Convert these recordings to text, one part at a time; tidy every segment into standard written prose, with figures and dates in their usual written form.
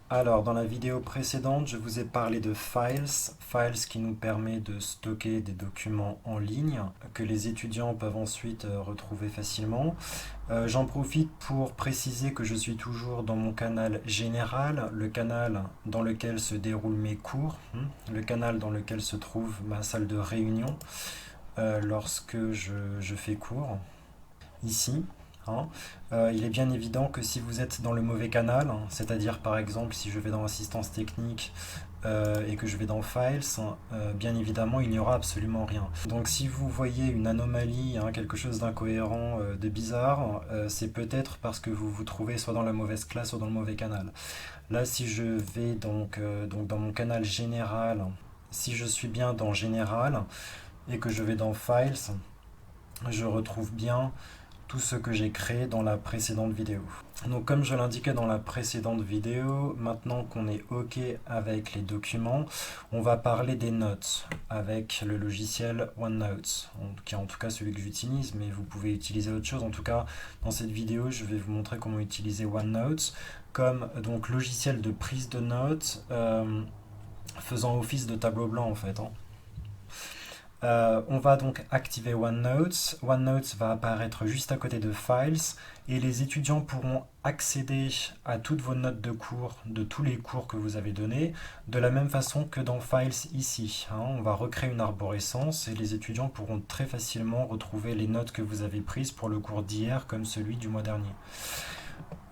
Alors, dans la vidéo précédente, je vous ai parlé de Files, Files qui nous permet de stocker des documents en ligne que les étudiants peuvent ensuite retrouver facilement. J'en profite pour préciser que je suis toujours dans mon canal général, le canal dans lequel se déroulent mes cours, le canal dans lequel se trouve ma salle de réunion lorsque je fais cours ici. Hein. Il est bien évident que si vous êtes dans le mauvais canal, hein, c'est-à-dire par exemple si je vais dans assistance technique et que je vais dans Files, bien évidemment il n'y aura absolument rien. Donc si vous voyez une anomalie, hein, quelque chose d'incohérent, de bizarre, c'est peut-être parce que vous vous trouvez soit dans la mauvaise classe, soit dans le mauvais canal. Là si je vais donc dans mon canal général, si je suis bien dans Général et que je vais dans Files, je retrouve bien tout ce que j'ai créé dans la précédente vidéo. Donc comme je l'indiquais dans la précédente vidéo, maintenant qu'on est OK avec les documents, on va parler des notes avec le logiciel OneNote, qui est en tout cas celui que j'utilise, mais vous pouvez utiliser autre chose. En tout cas, dans cette vidéo, je vais vous montrer comment utiliser OneNote comme donc logiciel de prise de notes faisant office de tableau blanc en fait. Hein. On va donc activer OneNote. OneNote va apparaître juste à côté de Files et les étudiants pourront accéder à toutes vos notes de cours, de tous les cours que vous avez donnés, de la même façon que dans Files ici. Hein. On va recréer une arborescence et les étudiants pourront très facilement retrouver les notes que vous avez prises pour le cours d'hier comme celui du mois dernier.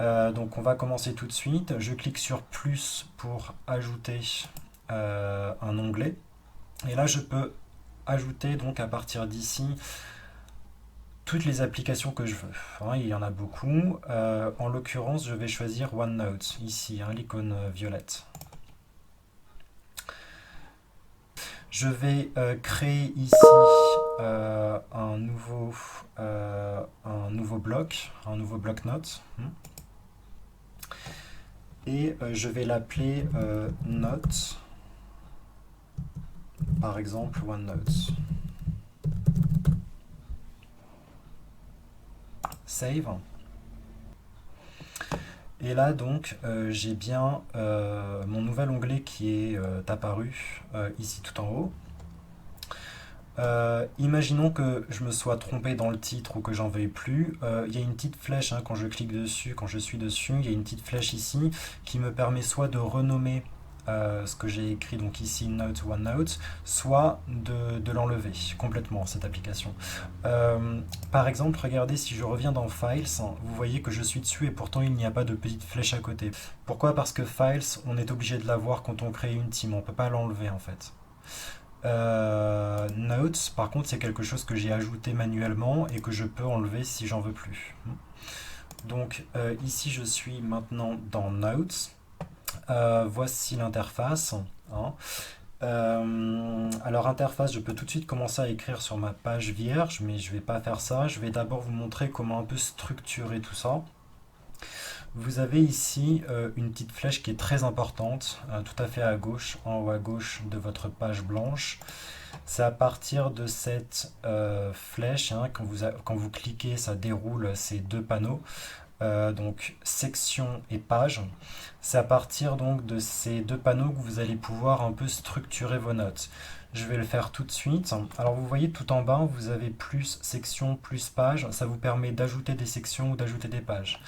Donc on va commencer tout de suite. Je clique sur plus pour ajouter un onglet. Et là je peux ajouter donc à partir d'ici toutes les applications que je veux. Hein, il y en a beaucoup. En l'occurrence, je vais choisir OneNote, ici, hein, l'icône violette. Je vais créer ici un nouveau bloc, un nouveau bloc-notes. Et je vais l'appeler Note, par exemple OneNote. Save. Et là donc j'ai bien mon nouvel onglet qui est apparu ici tout en haut. Imaginons que je me sois trompé dans le titre ou que j'en veuille plus. Il y a une petite flèche hein, quand je clique dessus, quand je suis dessus, il y a une petite flèche ici qui me permet soit de renommer ce que j'ai écrit donc ici Note OneNote, soit de l'enlever complètement cette application. Par exemple, regardez si je reviens dans Files, vous voyez que je suis dessus et pourtant il n'y a pas de petite flèche à côté. Pourquoi? Parce que Files, on est obligé de l'avoir quand on crée une team, on ne peut pas l'enlever en fait. Notes, par contre, c'est quelque chose que j'ai ajouté manuellement et que je peux enlever si j'en veux plus. Donc ici, je suis maintenant dans Notes. Voici l'interface. Hein. Alors interface, je peux tout de suite commencer à écrire sur ma page vierge, mais je ne vais pas faire ça. Je vais d'abord vous montrer comment un peu structurer tout ça. Vous avez ici une petite flèche qui est très importante, tout à fait à gauche, en haut à gauche de votre page blanche. C'est à partir de cette flèche, hein, quand vous cliquez, ça déroule ces deux panneaux, donc section et page. C'est à partir donc de ces deux panneaux que vous allez pouvoir un peu structurer vos notes. Je vais le faire tout de suite. Alors vous voyez tout en bas, vous avez plus section, plus page. Ça vous permet d'ajouter des sections ou d'ajouter des pages.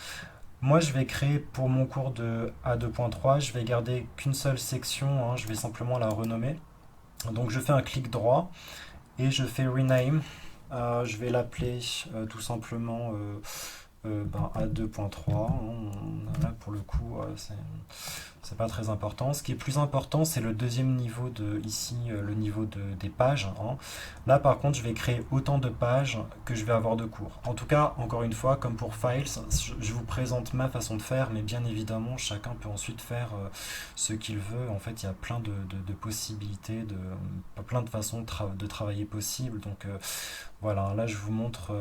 Moi, je vais créer pour mon cours de A2.3, je vais garder qu'une seule section, hein, je vais simplement la renommer. Donc je fais un clic droit et je fais Rename. Je vais l'appeler tout simplement A2.3. Là, pour le coup, c'est pas très important. Ce qui est plus important, c'est le deuxième niveau ici, le niveau des pages. Hein. Là, par contre, je vais créer autant de pages que je vais avoir de cours. En tout cas, encore une fois, comme pour Files, je vous présente ma façon de faire, mais bien évidemment, chacun peut ensuite faire ce qu'il veut. En fait, il y a plein de possibilités, plein de façons de travailler possibles. Donc, voilà, là, je vous montre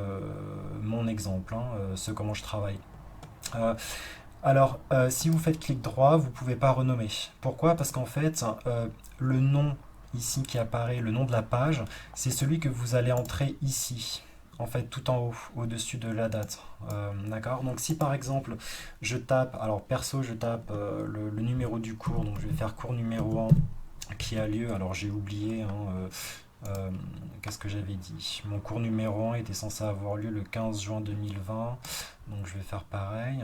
mon exemple, hein, comment je travaille. Euh, si vous faites clic droit, vous ne pouvez pas renommer. Pourquoi? Parce qu'en fait, le nom ici qui apparaît, le nom de la page, c'est celui que vous allez entrer ici. en fait tout en haut, au-dessus de la date. D'accord? Donc si par exemple je tape, alors perso je tape le numéro du cours, donc je vais faire cours numéro 1 qui a lieu, alors j'ai oublié, hein, euh, qu'est-ce que j'avais dit? Mon cours numéro 1 était censé avoir lieu le 15 juin 2020, donc je vais faire pareil.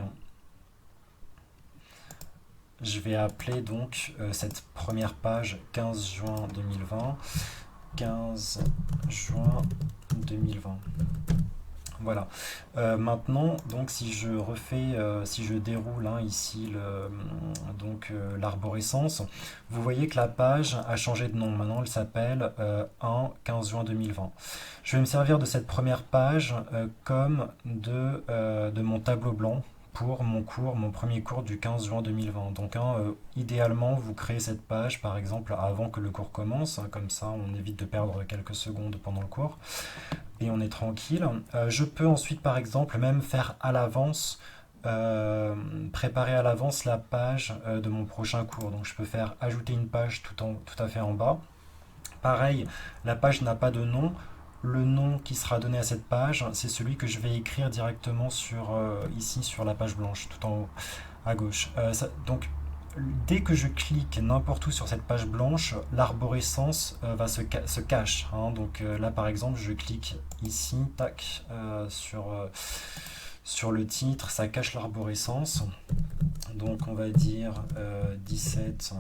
Je vais appeler donc cette première page 15 juin 2020. 15 juin 2020. Voilà. Maintenant, donc si je refais, si je déroule hein, ici l'arborescence, vous voyez que la page a changé de nom. Maintenant, elle s'appelle 1 15 juin 2020. Je vais me servir de cette première page comme de mon tableau blanc pour mon cours, mon premier cours du 15 juin 2020. Donc, idéalement, vous créez cette page, par exemple, avant que le cours commence. Hein, comme ça, on évite de perdre quelques secondes pendant le cours et on est tranquille. Je peux ensuite, par exemple, même faire à l'avance, préparer à l'avance la page de mon prochain cours. Donc je peux faire ajouter une page tout à fait en bas. Pareil, la page n'a pas de nom. Le nom qui sera donné à cette page, c'est celui que je vais écrire directement ici sur la page blanche, tout en haut à gauche. Donc dès que je clique n'importe où sur cette page blanche, l'arborescence se cache. Hein. Donc là, par exemple, je clique ici, tac, sur le titre, ça cache l'arborescence. Donc on va dire 17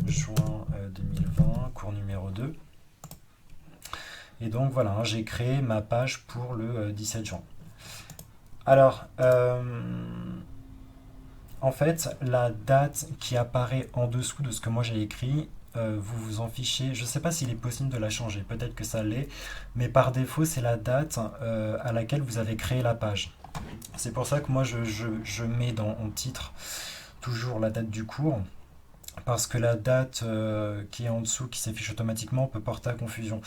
juin 2020, cours numéro 2. Et donc voilà, hein, j'ai créé ma page pour le 17 juin. Alors, en fait, la date qui apparaît en dessous de ce que moi j'ai écrit, vous vous en fichez. Je ne sais pas s'il est possible de la changer, peut-être que ça l'est, mais par défaut, c'est la date à laquelle vous avez créé la page. C'est pour ça que moi je mets en titre toujours la date du cours, parce que la date qui est en dessous, qui s'affiche automatiquement, peut porter à confusion.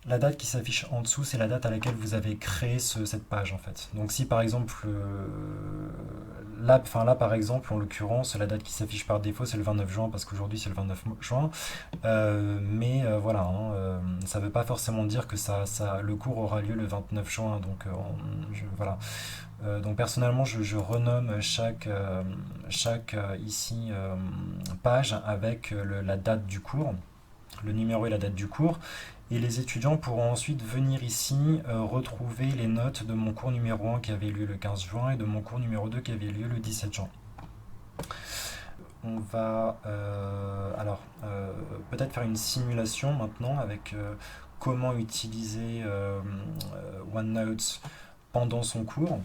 La date qui s'affiche en dessous, c'est la date à laquelle vous avez créé cette page en fait. Donc si par exemple, là par exemple, en l'occurrence, la date qui s'affiche par défaut, c'est le 29 juin parce qu'aujourd'hui c'est le 29 juin. Mais voilà, hein, ça ne veut pas forcément dire que le cours aura lieu le 29 juin. Donc voilà. Donc personnellement, je renomme chaque ici page avec la date du cours, le numéro et la date du cours. Et les étudiants pourront ensuite venir ici retrouver les notes de mon cours numéro 1 qui avait lieu le 15 juin et de mon cours numéro 2 qui avait lieu le 17 juin. On va peut-être faire une simulation maintenant avec comment utiliser OneNote pendant son cours.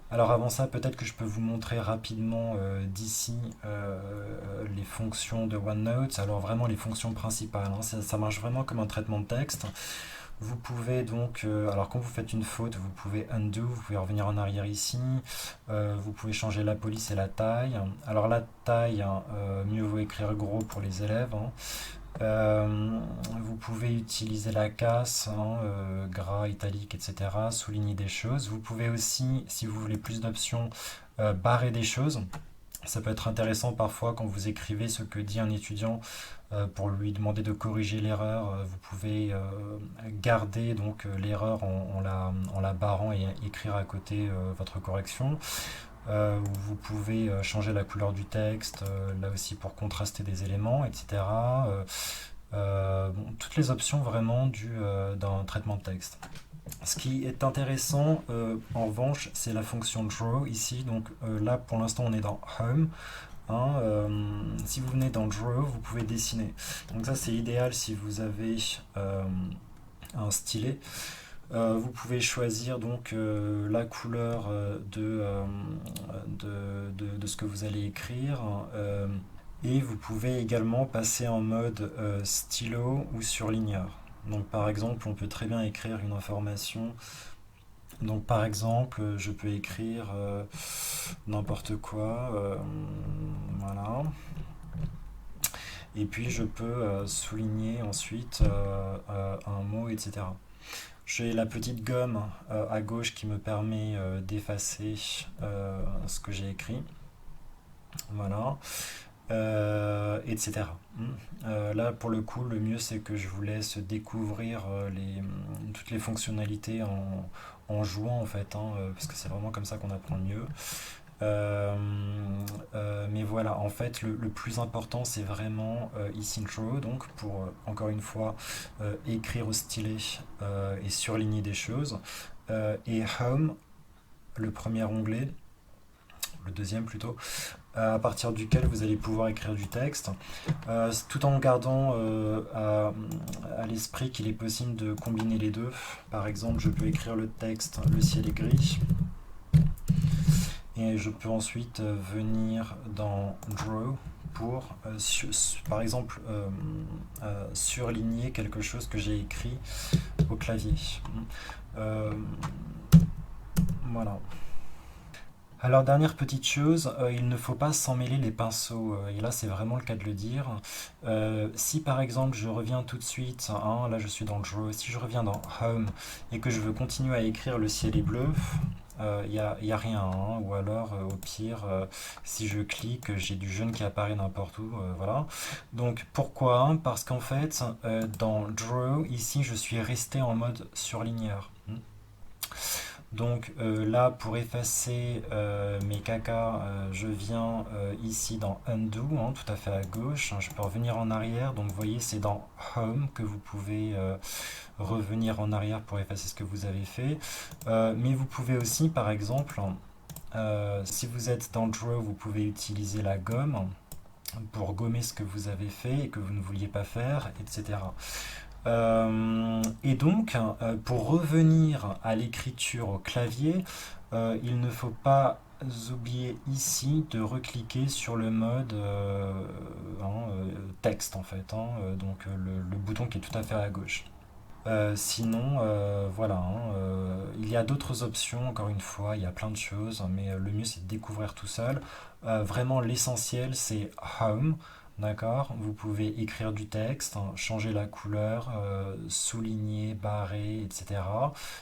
Alors avant ça, peut-être que je peux vous montrer rapidement d'ici les fonctions de OneNote. Alors vraiment les fonctions principales, hein. Ça marche vraiment comme un traitement de texte. Vous pouvez donc, alors quand vous faites une faute, vous pouvez undo, vous pouvez revenir en arrière ici. Vous pouvez changer la police et la taille. Alors la taille, hein, mieux vaut écrire gros pour les élèves. Hein. Vous pouvez utiliser la casse, hein, gras, italique, etc. Souligner des choses. Vous pouvez aussi, si vous voulez plus d'options, barrer des choses. Ça peut être intéressant parfois quand vous écrivez ce que dit un étudiant pour lui demander de corriger l'erreur. Vous pouvez garder donc l'erreur en la barrant et écrire à côté votre correction. Vous pouvez changer la couleur du texte, là aussi pour contraster des éléments, etc. Toutes les options vraiment d'un traitement de texte. Ce qui est intéressant, en revanche, c'est la fonction draw ici. Donc là, pour l'instant, on est dans Home. Hein, si vous venez dans Draw, vous pouvez dessiner. Donc ça, c'est idéal si vous avez un stylet. Vous pouvez choisir donc la couleur de ce que vous allez écrire. Et vous pouvez également passer en mode stylo ou surligneur. Donc par exemple, on peut très bien écrire une information. Donc par exemple, je peux écrire n'importe quoi. Voilà. Et puis je peux souligner ensuite un mot, etc. J'ai la petite gomme à gauche qui me permet d'effacer ce que j'ai écrit. Voilà. etc. Là, pour le coup, le mieux, c'est que je vous laisse découvrir toutes les fonctionnalités en jouant, en fait, hein, parce que c'est vraiment comme ça qu'on apprend le mieux. Euh, mais voilà, en fait, le plus important, c'est vraiment ici intro, donc pour, encore une fois, écrire au stylet et surligner des choses. Et home, le premier onglet, le deuxième plutôt, à partir duquel vous allez pouvoir écrire du texte, tout en gardant à l'esprit qu'il est possible de combiner les deux. Par exemple, je peux écrire le texte "Le ciel est gris" et je peux ensuite venir dans Draw pour, par exemple, surligner quelque chose que j'ai écrit au clavier. Euh, voilà. Alors, dernière petite chose, il ne faut pas s'emmêler les pinceaux, et là c'est vraiment le cas de le dire. Si par exemple je reviens tout de suite, hein, là je suis dans le Draw, si je reviens dans Home et que je veux continuer à écrire "Le ciel est bleu", y a rien, hein, ou alors au pire, si je clique, j'ai du jaune qui apparaît n'importe où, voilà. Donc pourquoi? Parce qu'en fait, dans Draw, ici je suis resté en mode surligneur. Donc là, pour effacer mes cacas, je viens ici dans Undo, hein, tout à fait à gauche. Je peux revenir en arrière. Donc vous voyez, c'est dans Home que vous pouvez revenir en arrière pour effacer ce que vous avez fait. Mais vous pouvez aussi, par exemple, si vous êtes dans Draw, vous pouvez utiliser la gomme pour gommer ce que vous avez fait et que vous ne vouliez pas faire, etc. Et donc, pour revenir à l'écriture au clavier, il ne faut pas oublier ici de recliquer sur le mode texte en fait, hein, donc le bouton qui est tout à fait à gauche. Sinon, voilà, hein, il y a d'autres options, encore une fois, il y a plein de choses, mais le mieux c'est de découvrir tout seul. Vraiment, l'essentiel c'est Home, d'accord? Vous pouvez écrire du texte, hein, changer la couleur, souligner, barrer, etc.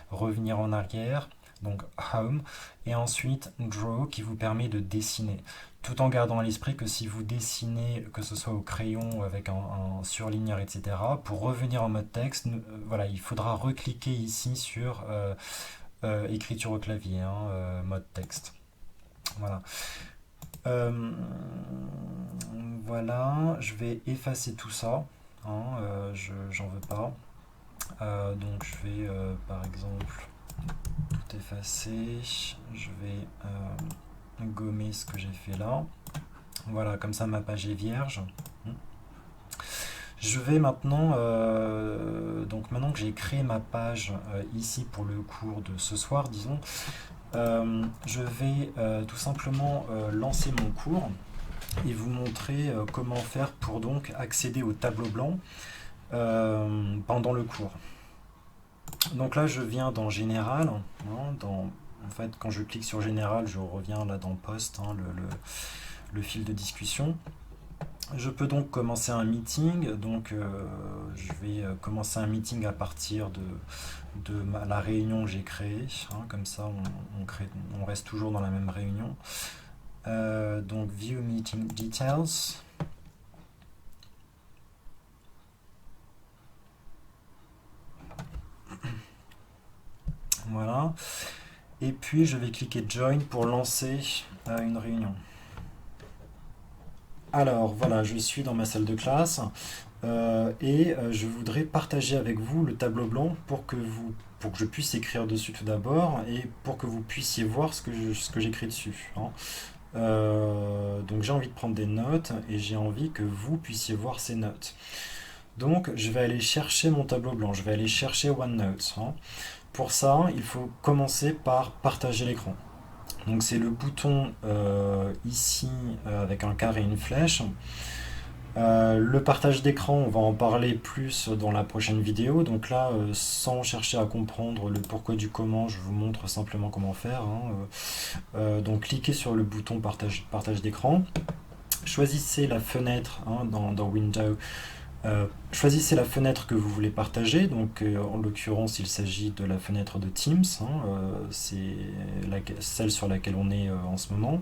Revenir en arrière, donc Home, et ensuite Draw qui vous permet de dessiner. Tout en gardant à l'esprit que si vous dessinez, que ce soit au crayon ou avec un surligneur, etc., pour revenir en mode texte, voilà, il faudra recliquer ici sur écriture au clavier, hein, mode texte. Voilà. Euh, voilà, je vais effacer tout ça. Hein, j'en veux pas. Donc je vais par exemple tout effacer. Je vais gommer ce que j'ai fait là. Voilà, comme ça ma page est vierge. Je vais maintenant, donc maintenant que j'ai créé ma page ici pour le cours de ce soir, disons, je vais tout simplement lancer mon cours et vous montrer comment faire pour donc accéder au tableau blanc pendant le cours. Donc là, je viens dans Général, hein, en fait, quand je clique sur Général, je reviens là dans Poste, hein, le fil de discussion. Je peux donc commencer un meeting, donc je vais commencer un meeting à partir de la réunion que j'ai créée, hein, comme ça on reste toujours dans la même réunion. Donc View Meeting Details. Voilà. Et puis je vais cliquer Join pour lancer une réunion. Alors voilà, je suis dans ma salle de classe et je voudrais partager avec vous le tableau blanc pour que je puisse écrire dessus tout d'abord et pour que vous puissiez voir ce que j'écris dessus, hein. Donc j'ai envie de prendre des notes et j'ai envie que vous puissiez voir ces notes. Donc je vais aller chercher mon tableau blanc, je vais aller chercher OneNote, hein. Pour ça, il faut commencer par partager l'écran. Donc c'est le bouton ici avec un carré et une flèche. Le partage d'écran, on va en parler plus dans la prochaine vidéo. Donc là, sans chercher à comprendre le pourquoi du comment, je vous montre simplement comment faire, hein. Donc cliquez sur le bouton partage d'écran. Choisissez la fenêtre, hein, dans Windows. Choisissez la fenêtre que vous voulez partager, donc en l'occurrence il s'agit de la fenêtre de Teams, hein, c'est celle sur laquelle on est en ce moment.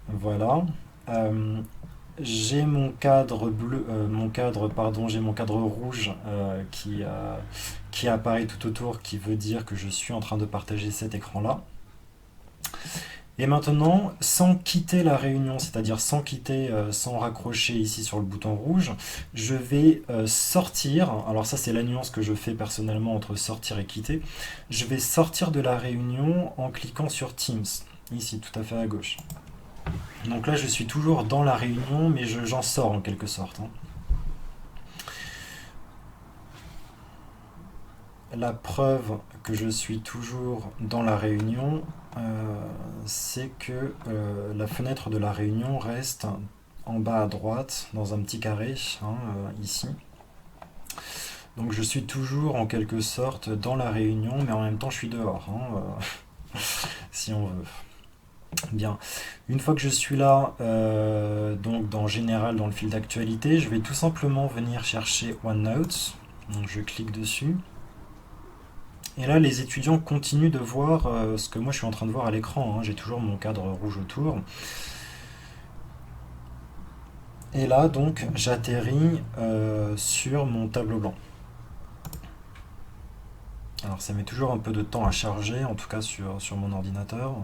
Voilà. Euh, j'ai mon cadre bleu, mon cadre, pardon, j'ai mon cadre rouge qui apparaît tout autour, qui veut dire que je suis en train de partager cet écran-là. Et maintenant, sans quitter la réunion, c'est-à-dire sans quitter, sans raccrocher ici sur le bouton rouge, je vais sortir. Alors ça, c'est la nuance que je fais personnellement entre sortir et quitter. Je vais sortir de la réunion en cliquant sur Teams, ici, tout à fait à gauche. Donc là, je suis toujours dans la réunion, mais j'en sors en quelque sorte, hein. La preuve que je suis toujours dans la réunion, c'est que la fenêtre de la réunion reste en bas à droite, dans un petit carré, hein, ici. Donc je suis toujours en quelque sorte dans la réunion, mais en même temps je suis dehors, hein, si on veut. Bien. Une fois que je suis là, donc dans Général, dans le fil d'actualité, je vais tout simplement venir chercher OneNote. Donc je clique dessus. Et là, les étudiants continuent de voir ce que moi je suis en train de voir à l'écran, hein. J'ai toujours mon cadre rouge autour. Et là, donc, j'atterris sur mon tableau blanc. Alors, ça met toujours un peu de temps à charger, en tout cas sur mon ordinateur.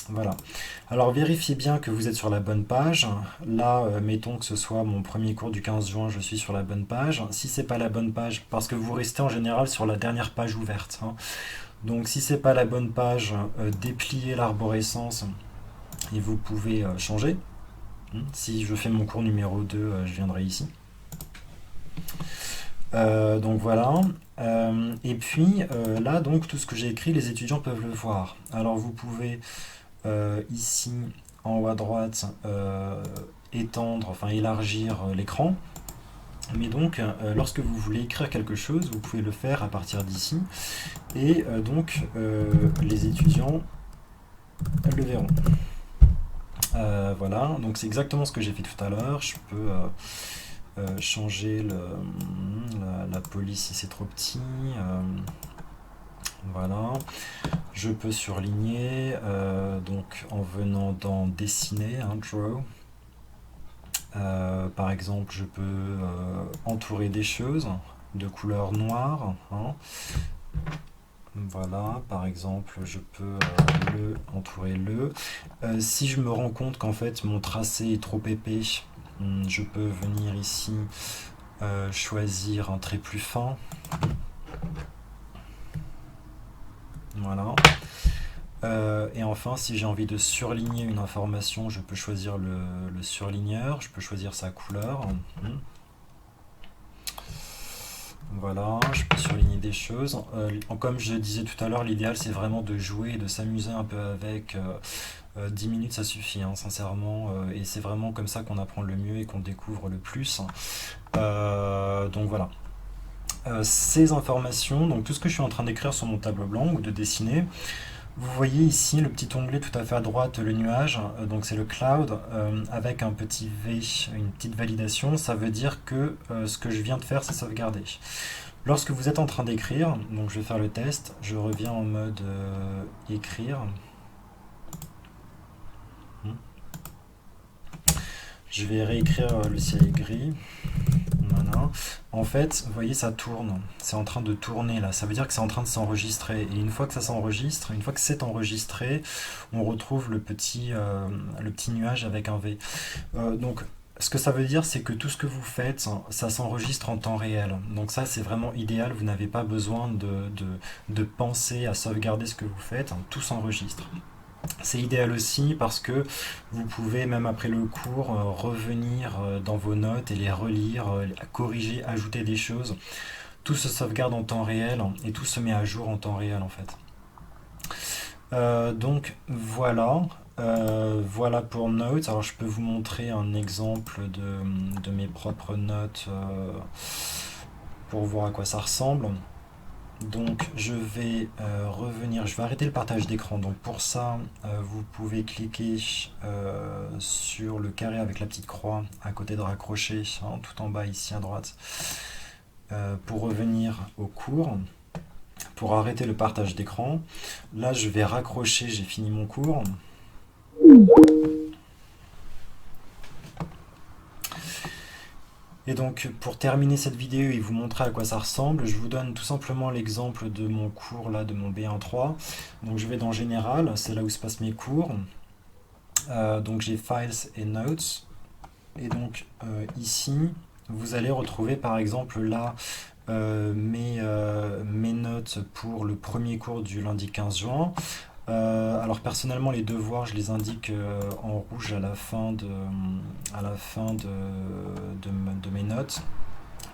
Voilà. Alors, vérifiez bien que vous êtes sur la bonne page. Là, mettons que ce soit mon premier cours du 15 juin, je suis sur la bonne page. Si c'est pas la bonne page, parce que vous restez en général sur la dernière page ouverte, hein. Donc, si c'est pas la bonne page, dépliez l'arborescence et vous pouvez changer. Si je fais mon cours numéro 2, je viendrai ici. Donc voilà. Et puis là, donc tout ce que j'ai écrit, les étudiants peuvent le voir. Alors vous pouvez ici en haut à droite étendre, enfin élargir l'écran. Mais donc, lorsque vous voulez écrire quelque chose, vous pouvez le faire à partir d'ici. Et donc, les étudiants le verront. Voilà, donc c'est exactement ce que j'ai fait tout à l'heure. Je peux changer la police si c'est trop petit. Voilà, je peux surligner, donc en venant dans dessiner, hein, draw. Par exemple, je peux entourer des choses de couleur noire, hein. Voilà, par exemple, je peux entourer le. Si je me rends compte qu'en fait mon tracé est trop épais, je peux venir ici choisir un trait plus fin. Voilà. Et enfin, si j'ai envie de surligner une information, je peux choisir le surligneur, je peux choisir sa couleur. Voilà, je peux surligner des choses. Comme je disais tout à l'heure, l'idéal c'est vraiment de jouer, de s'amuser un peu avec. 10 minutes ça suffit, hein, sincèrement, et c'est vraiment comme ça qu'on apprend le mieux et qu'on découvre le plus. Donc voilà. Ces informations, donc tout ce que je suis en train d'écrire sur mon tableau blanc ou de dessiner, vous voyez ici le petit onglet tout à fait à droite, le nuage, donc c'est le cloud, avec un petit V, une petite validation. Ça veut dire que ce que je viens de faire, c'est sauvegardé. Lorsque vous êtes en train d'écrire, donc je vais faire le test, je reviens en mode écrire. Je vais réécrire le ciel gris. Voilà. En fait, vous voyez, ça tourne. C'est en train de tourner là. Ça veut dire que c'est en train de s'enregistrer. Et une fois que ça s'enregistre, une fois que c'est enregistré, on retrouve le petit nuage avec un V. Donc, ce que ça veut dire, c'est que tout ce que vous faites, ça s'enregistre en temps réel. Donc ça, c'est vraiment idéal. Vous n'avez pas besoin de penser à sauvegarder ce que vous faites. Tout s'enregistre. C'est idéal aussi parce que vous pouvez, même après le cours, revenir dans vos notes et les relire, corriger, ajouter des choses. Tout se sauvegarde en temps réel et tout se met à jour en temps réel en fait. Donc voilà. Voilà pour Notes. Alors je peux vous montrer un exemple de mes propres notes pour voir à quoi ça ressemble. Donc je vais revenir, je vais arrêter le partage d'écran. Donc pour ça, vous pouvez cliquer sur le carré avec la petite croix à côté de raccrocher, hein, tout en bas ici à droite, pour revenir au cours. Pour arrêter le partage d'écran, là je vais raccrocher, j'ai fini mon cours. Et donc pour terminer cette vidéo et vous montrer à quoi ça ressemble, je vous donne tout simplement l'exemple de mon cours là, de mon B1.3. Donc je vais dans Général, c'est là où se passent mes cours. Donc j'ai Files et Notes. Et donc ici, vous allez retrouver par exemple là mes notes pour le premier cours du lundi 15 juin. Alors personnellement les devoirs je les indique en rouge à la fin de mes notes.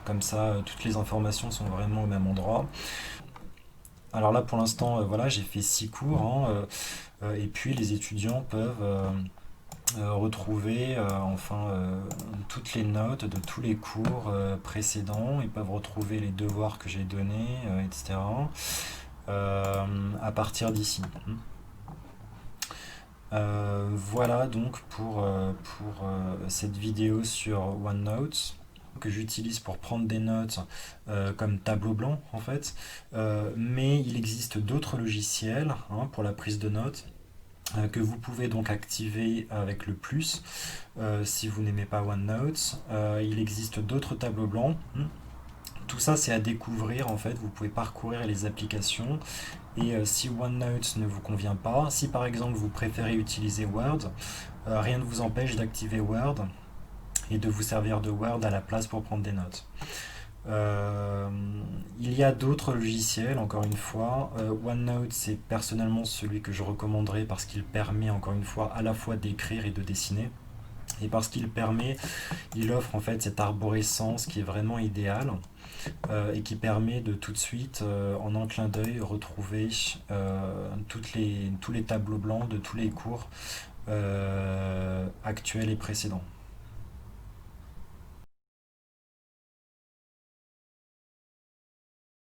Comme ça toutes les informations sont vraiment au même endroit. Alors là pour l'instant voilà j'ai fait 6 cours hein, et puis les étudiants peuvent retrouver toutes les notes de tous les cours précédents. Ils peuvent retrouver les devoirs que j'ai donnés, etc. À partir d'ici. Voilà donc pour cette vidéo sur OneNote que j'utilise pour prendre des notes comme tableau blanc en fait. Mais il existe d'autres logiciels hein, pour la prise de notes que vous pouvez donc activer avec le plus si vous n'aimez pas OneNote. Il existe d'autres tableaux blancs. Tout ça c'est à découvrir en fait, vous pouvez parcourir les applications et si OneNote ne vous convient pas, si par exemple vous préférez utiliser Word, rien ne vous empêche d'activer Word et de vous servir de Word à la place pour prendre des notes. Il y a d'autres logiciels, encore une fois. OneNote, c'est personnellement celui que je recommanderais parce qu'il permet, encore une fois, à la fois d'écrire et de dessiner. Et parce il offre en fait cette arborescence qui est vraiment idéale et qui permet de tout de suite, en un clin d'œil, retrouver tous les tableaux blancs de tous les cours actuels et précédents.